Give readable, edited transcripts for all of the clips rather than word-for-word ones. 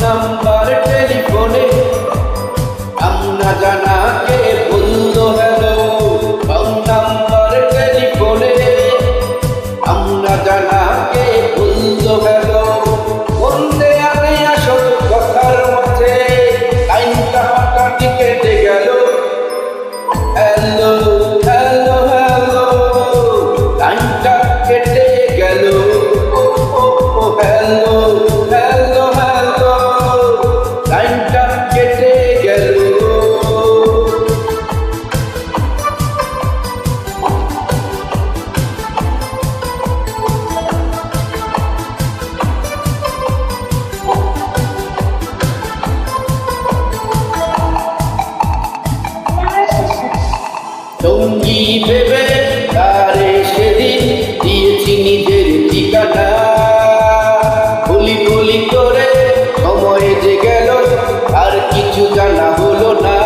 Number টেলিফোনে আমনা জানা কে বললো হ্যালো। রং নাম্বার টেলিফোনে আমনা জানা কে বললো হ্যালো। বলতে আনে আসল কথার মাঝে লাইনটা হঠাৎ কেটে গেল। হ্যালো হ্যালো হ্যালো লাইনটা কেটে গেল। হ্যালো হ্যালো হ্যালো লাইনটা কেটে গেল। সঙ্গী ভেবে তারে সেদিন দিয়েছি নিজের ঠিকানা। গুলি গুলি করে সময় যে গেল আর কিছু জানা হলো না।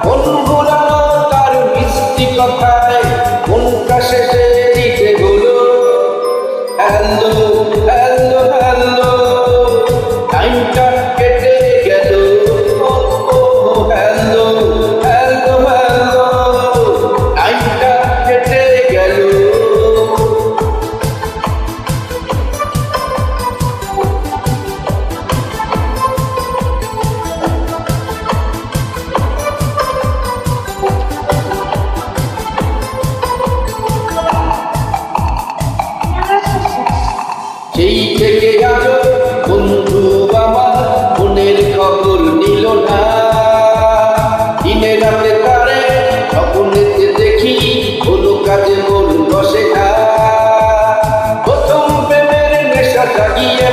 মন ভোলানো তার মিষ্টি কথায় মনটা শেষে দিতে হলো। হ্যালো হ্যালো হ্যালো টাইমটা কেটে গেল। হ্যালো হ্যালো হ্যালো টাইমটা কেটে গেল। সেই থেকে আজও বন্ধু আমার মনের খবর নিল না। দিনে রাতে তারে স্বপ্নেতে দেখি কোনো কাজে মন বসে না। প্রথম প্রেমের নেশা জাগিয়ে